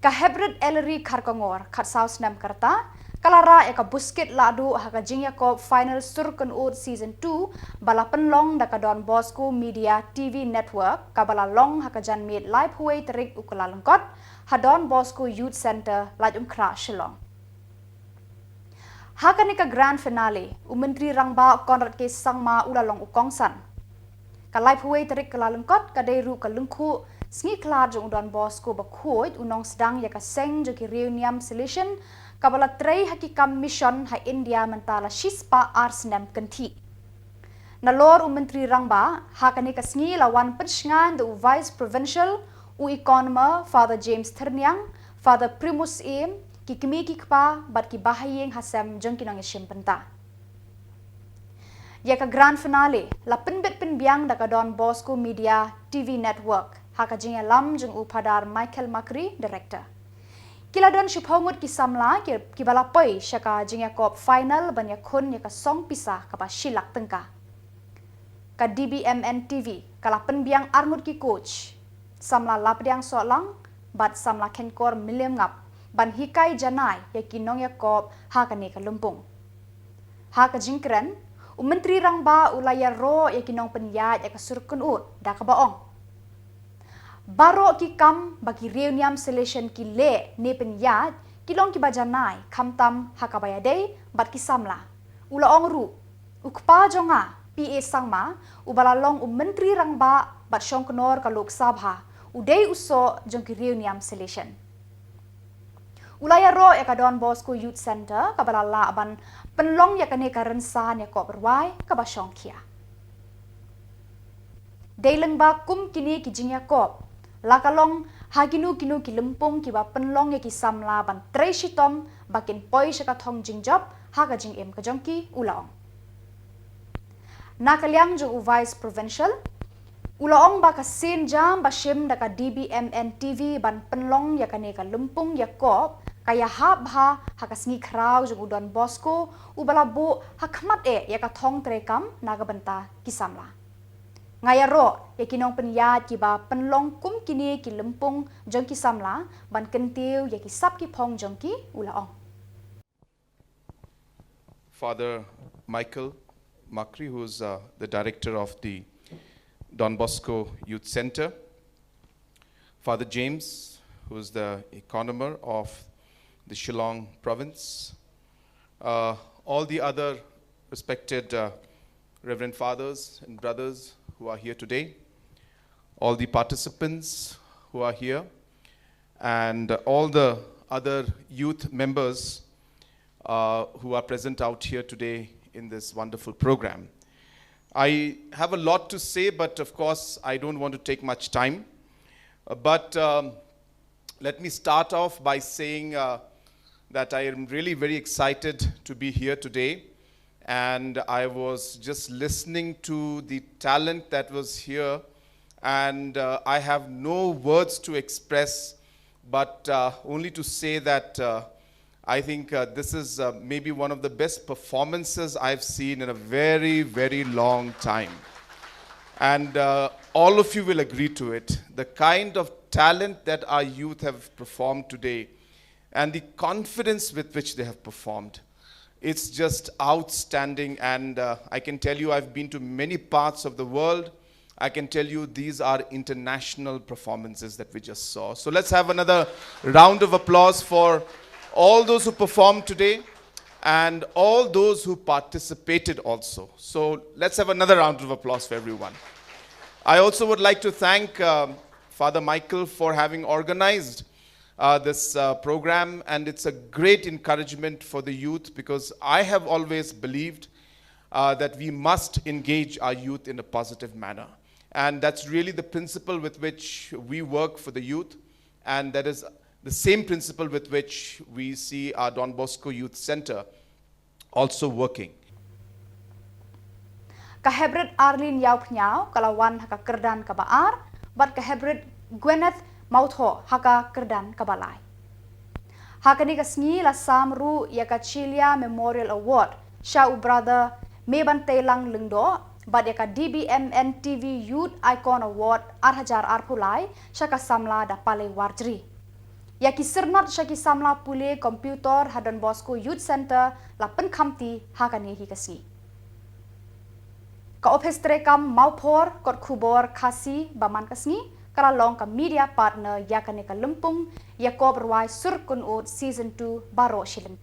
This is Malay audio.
Ka Heprit Ellery Karkongor kat South Nam Karta kalara eka Buskit ladu haka Jingiakop final surken ud season 2 bala penlong daka donbosco media TV network kabala long haka janmit live huay terik ukala lengkot ha donbosco youth center lajum kra Shillong. Haka nika grand finale Menteri Rangba Konrad ke sangma ulalong ukongsan. Ka live huay terik kala lengkot kadairu ka lengku Sngi klar jong donbosco bakhuit unong sedang ya ka seng jo ki reunion solution kabala trei hakikam mission ha India mentala shispa arsnem kenti. Nalor Menteri Rangba hakani ka sngi lawan pensngan the vice provincial economer Father James Terniang Father Primus Im ki kemi ki kpa bat ki bahayeng hasem jong kinong isim penta. Ya ka grand finale la penbet penbiang da ka donbosco media TV network haka jinga lam jeng upadar Michael Makri director. Kila don shuphaungut ki Samla ki balapoi syaka Jingiakop final banya khun ya ka song pisah kapa Shillong Tyngka. Ka Dbmn TV kala penbiang arngut ki coach Samla lapdiang solang bat Samla kenkor miliam ngap ban hikai janai ya ki Jingiakop haka ni ka lumpung. Haka jingkren Menteri Rangba ulaya ro ya ki nong penyat ya ka surkun ut da ka baong. Baro ki kam bagi reunion selection ki le ne penyat kilong ki bajanai kamtam hakabayadei bat ki Samla ula ongru ukpa jonga pa sangma ubalalong Menteri Rangba bat syong kenor ka Lok Sabha udai uso jong ki reunion selection ulaya ro ya ka donbosco youth center ka balala aban penlong ya ka ne ka rensan ya ko berwai ka ba syong kia daileng ba kum kini ki Jingiakop lakalong haginu kinu ki lempung ki ba penlong ya ki Samla ban treshitom bakin poi syaka thong jingjop haga jing em ka jongki ulaong. Nakaliang jong vice provincial ulaong ba ka sin jam ba shim da ka Dbmn TV ban penlong ya ka ne ka lempung ya kop kaya hab ha haka sngi kraw jong udon Bosco ubala bu hakmat ya ka thong trekam naga benta ki Samla. Ngaya ro ya kinong penyat ki ba penlong kum kini ki lempung jong ki Samla ban kentiu ya ki sap ki phong jong ki ulaong. Father Michael Makri, who's the director of the Don Bosco Youth Center. Father James, who's the economer of the Shillong province. All the other respected Reverend fathers and brothers who are here today, all the participants who are here, and all the other youth members who are present out here today in this wonderful program. I have a lot to say, but of course I don't want to take much time. But let me start off by saying that I am really very excited to be here today. And I was just listening to the talent that was here, and I have no words to express, but only to say that I think this is maybe one of the best performances I've seen in a very, very long time. And all of you will agree to it. The kind of talent that our youth have performed today, and the confidence with which they have performed, it's just outstanding. And I can tell you, I've been to many parts of the world. I can tell you these are international performances that we just saw. So let's have another round of applause for all those who performed today and all those who participated also. So let's have another round of applause for everyone. I also would like to thank Father Michael for having organized this program, and it's a great encouragement for the youth, because I have always believed that we must engage our youth in a positive manner, and that's really the principle with which we work for the youth, and that is the same principle with which we see our Don Bosco Youth Center also working. Ka Heprit Arlin yaw pnyaw kalawan haka kerdan kabaar bat ka Heprit Gwyneth Mautho haka kerdan kabalai. Haka ni kasngi la samru ya ka Chilia Memorial Award sya brother meban telang lengdo bat ya ka Dbmn TV Youth Icon Award arhajar arpulai sya ka Samla da pale warjri. Ya ki sirnot syaki Samla pule komputer hadon Bosco Youth Center lapen kamti hakan NEHU kasi. Ka opestre kam maupor kot khuborkhasi baman kasni karalong ka media partner yakane ka lempung Jingiakop ruai surkun ut season 2 baro Shillong.